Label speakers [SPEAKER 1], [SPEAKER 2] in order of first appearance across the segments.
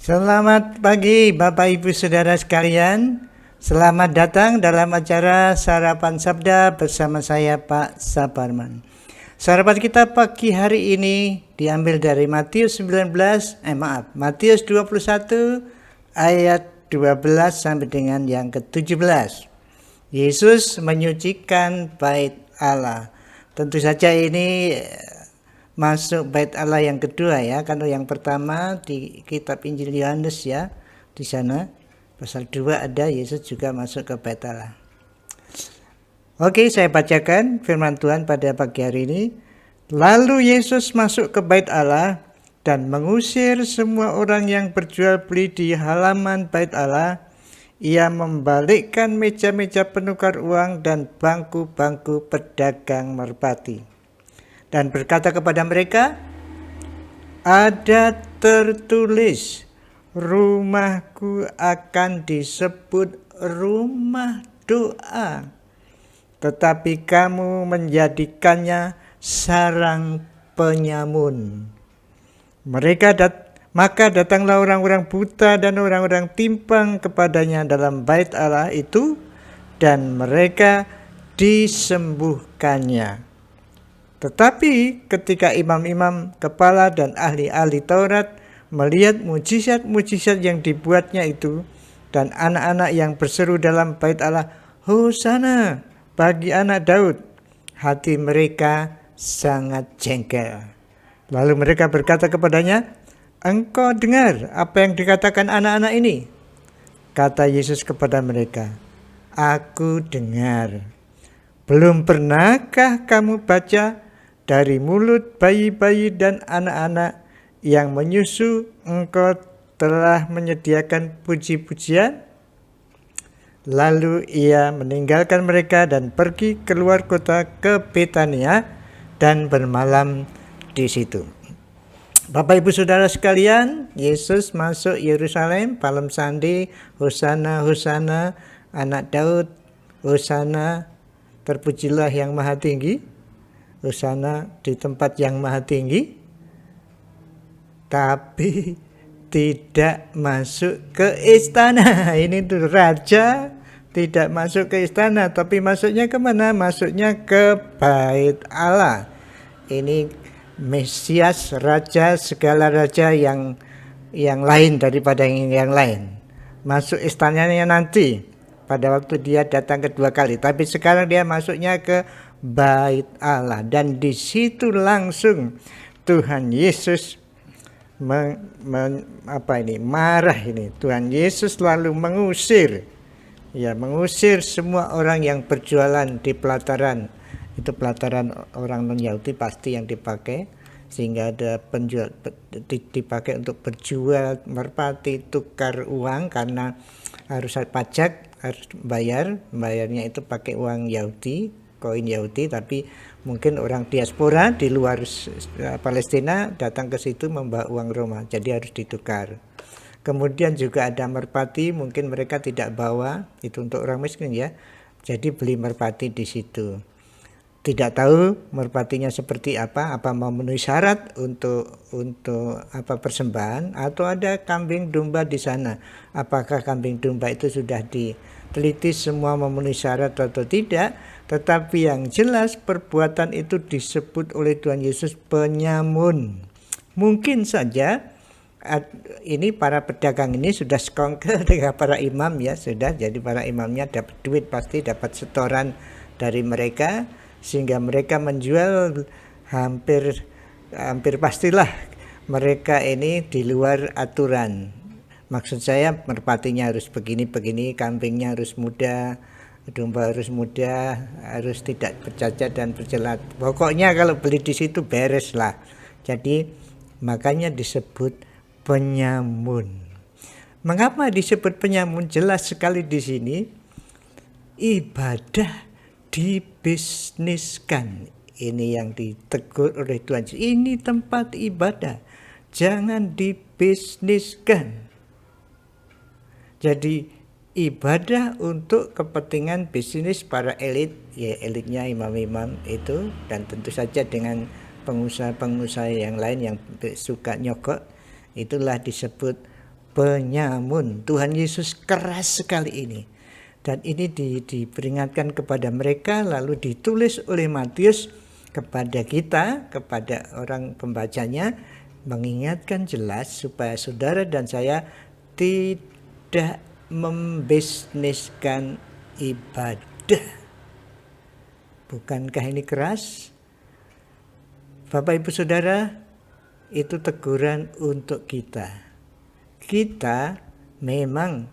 [SPEAKER 1] Selamat pagi Bapak Ibu Saudara sekalian. Selamat datang dalam acara Sarapan Sabda bersama saya Pak Saparman. Sarapan kita pagi hari ini diambil dari Matius 21 ayat 12 sampai dengan yang ke-17. Yesus menyucikan bait Allah. Tentu saja ini masuk bait Allah yang kedua ya. Kalau yang pertama di kitab Injil Yohanes ya, di sana pasal 2 ada Yesus juga masuk ke bait Allah. Oke, saya bacakan firman Tuhan pada pagi hari ini. Lalu Yesus masuk ke bait Allah dan mengusir semua orang yang berjual beli di halaman bait Allah. Ia membalikkan meja-meja penukar uang dan bangku-bangku pedagang merpati. Dan berkata kepada mereka, ada tertulis, rumahku akan disebut rumah doa, tetapi kamu menjadikannya sarang penyamun. Maka datanglah orang-orang buta dan orang-orang timpang kepadanya dalam bait Allah itu, dan mereka disembuhkannya. Tetapi ketika imam-imam kepala dan ahli-ahli Taurat melihat mujizat-mujizat yang dibuatnya itu, dan anak-anak yang berseru dalam bait Allah, Hosana bagi anak Daud, hati mereka sangat jengkel. Lalu mereka berkata kepadanya, engkau dengar apa yang dikatakan anak-anak ini? Kata Yesus kepada mereka, aku dengar. Belum pernahkah kamu baca dari mulut bayi-bayi dan anak-anak yang menyusu engkau telah menyediakan puji-pujian? Lalu ia meninggalkan mereka dan pergi keluar kota ke Betania dan bermalam di situ. Bapak Ibu Saudara sekalian, Yesus masuk Yerusalem, Palm Sunday, Hosana, Hosana, anak Daud, Hosana, terpujilah yang maha tinggi. Hosana di tempat yang maha tinggi, tapi tidak masuk ke istana. Ini tuh raja tidak masuk ke istana, tapi masuknya kemana? Masuknya ke bait Allah. Ini Mesias, raja, segala raja yang lain daripada yang lain. Masuk istananya nanti pada waktu dia datang kedua kali, tapi sekarang dia masuknya ke bait Allah, dan di situ langsung Tuhan Yesus marah ini. Tuhan Yesus lalu mengusir semua orang yang berjualan di pelataran. Itu pelataran orang non-Yahudi pasti yang dipakai, sehingga ada penjual dipakai untuk berjual merpati, tukar uang, karena harus pajak, harus bayarnya itu pakai uang Yahudi, koin Yahudi, tapi mungkin orang diaspora di luar Palestina datang ke situ membawa uang Roma, jadi harus ditukar. Kemudian juga ada merpati, mungkin mereka tidak bawa, itu untuk orang miskin ya, jadi beli merpati di situ. Tidak tahu merpatinya seperti apa memenuhi syarat untuk persembahan, atau ada kambing domba di sana. Apakah kambing domba itu sudah diteliti semua memenuhi syarat atau tidak? Tetapi yang jelas perbuatan itu disebut oleh Tuhan Yesus penyamun. Mungkin saja ini para pedagang ini sudah sekongkel dengan para imam ya, sudah, jadi para imamnya dapat duit, pasti dapat setoran dari mereka, sehingga mereka menjual hampir pastilah mereka ini di luar aturan. Maksud saya merpatinya harus begini, kambingnya harus muda, domba harus muda, harus tidak bercacat dan bercelat. Pokoknya kalau beli di situ beres lah. Jadi makanya disebut penyamun. Mengapa disebut penyamun? Jelas sekali di sini, ibadah dibisniskan. Ini yang ditegur oleh Tuhan. Ini tempat ibadah, jangan dibisniskan. Jadi ibadah untuk kepentingan bisnis para elit, ya elitnya imam-imam itu, dan tentu saja dengan pengusaha-pengusaha yang lain yang suka nyogok, itulah disebut penyamun. Tuhan Yesus keras sekali ini. Dan ini diperingatkan kepada mereka, lalu ditulis oleh Matius kepada kita, kepada orang pembacanya, mengingatkan jelas supaya saudara dan saya tidak membisniskan ibadah. Bukankah ini keras? Bapak Ibu Saudara, itu teguran untuk kita. Kita memang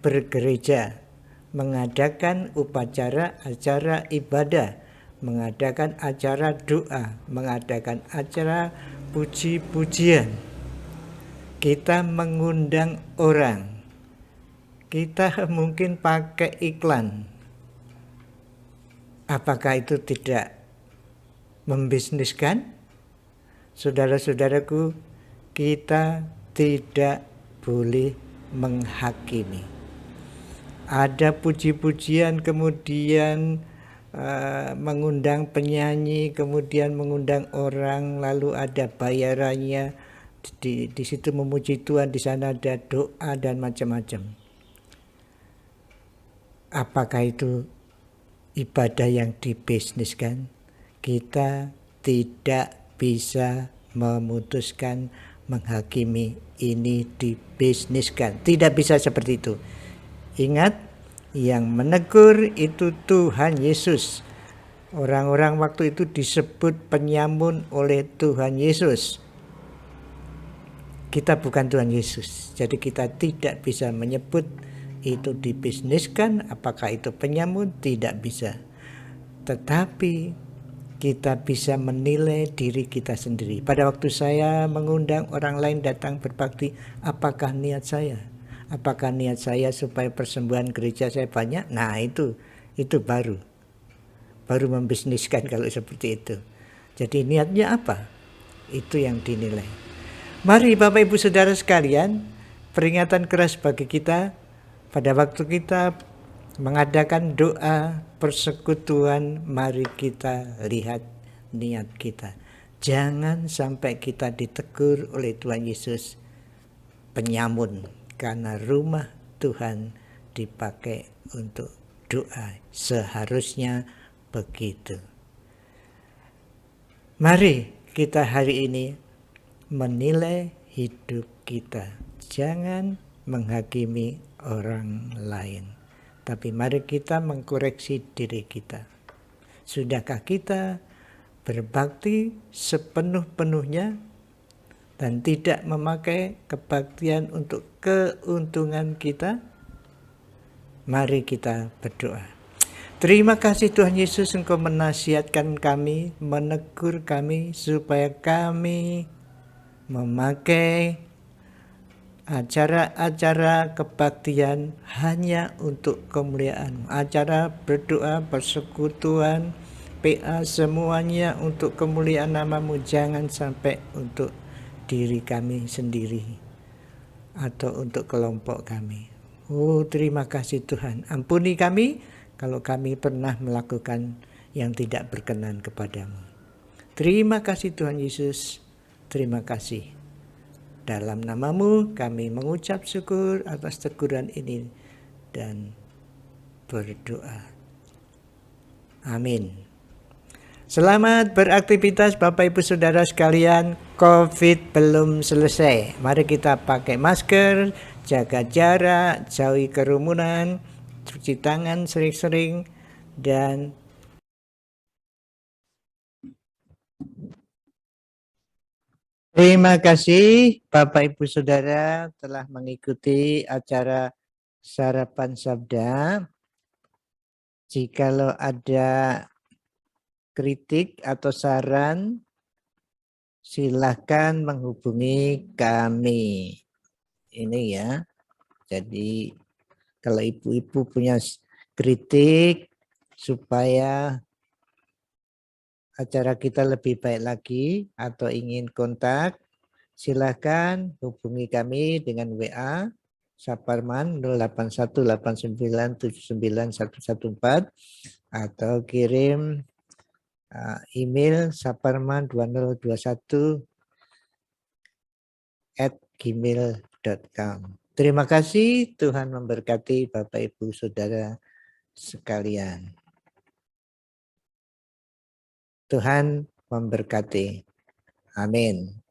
[SPEAKER 1] bergereja, mengadakan upacara acara ibadah, mengadakan acara doa, mengadakan acara puji-pujian. Kita mengundang orang. Kita mungkin pakai iklan. Apakah itu tidak membisniskan? Saudara-saudaraku, kita tidak boleh menghakimi. Ada puji-pujian, kemudian mengundang penyanyi, kemudian mengundang orang, lalu ada bayarannya. Di situ memuji Tuhan, di sana ada doa dan macam-macam. Apakah itu ibadah yang dibisniskan? Kita tidak bisa memutuskan, menghakimi ini dibisniskan. Tidak bisa seperti itu. Ingat, yang menegur itu Tuhan Yesus. Orang-orang waktu itu disebut penyamun oleh Tuhan Yesus. Kita bukan Tuhan Yesus, jadi kita tidak bisa menyebut itu dibisniskan. Apakah itu penyamun? Tidak bisa. Tetapi kita bisa menilai diri kita sendiri. Pada waktu saya mengundang orang lain datang berbakti, apakah niat saya? Apakah niat saya supaya persembahan gereja saya banyak? Nah, itu baru membisniskan kalau seperti itu. Jadi niatnya apa? Itu yang dinilai. Mari Bapak Ibu Saudara sekalian, peringatan keras bagi kita pada waktu kita mengadakan doa persekutuan, mari kita lihat niat kita. Jangan sampai kita ditegur oleh Tuhan Yesus penyamun, karena rumah Tuhan dipakai untuk doa. Seharusnya begitu. Mari kita hari ini menilai hidup kita. Jangan menghakimi orang lain. Tapi mari kita mengkoreksi diri kita. Sudahkah kita berbakti sepenuh-penuhnya dan tidak memakai kebaktian untuk keuntungan kita? Mari kita berdoa. Terima kasih Tuhan Yesus, Engkau menasihatkan kami, menegur kami supaya kami memakai acara-acara kebaktian hanya untuk kemuliaan. Acara berdoa, persekutuan, PA, semuanya untuk kemuliaan nama-Mu. Jangan sampai untuk diri kami sendiri atau untuk kelompok kami. Oh, terima kasih Tuhan. Ampuni kami kalau kami pernah melakukan yang tidak berkenan kepadamu. Terima kasih Tuhan Yesus. Terima kasih. Dalam nama-Mu kami mengucap syukur atas teguran ini dan berdoa. Amin. Selamat beraktivitas Bapak Ibu Saudara sekalian. COVID belum selesai. Mari kita pakai masker, jaga jarak, jauhi kerumunan, cuci tangan sering-sering, dan terima kasih Bapak Ibu Saudara telah mengikuti acara Sarapan Sabda. Jikalau ada kritik atau saran, silakan menghubungi kami. Ini ya. Jadi kalau ibu-ibu punya kritik supaya acara kita lebih baik lagi atau ingin kontak, silakan hubungi kami dengan WA Saparman 0818979114 atau kirim email saparman2021@gmail.com. Terima kasih, Tuhan memberkati Bapak Ibu Saudara sekalian. Tuhan memberkati. Amin.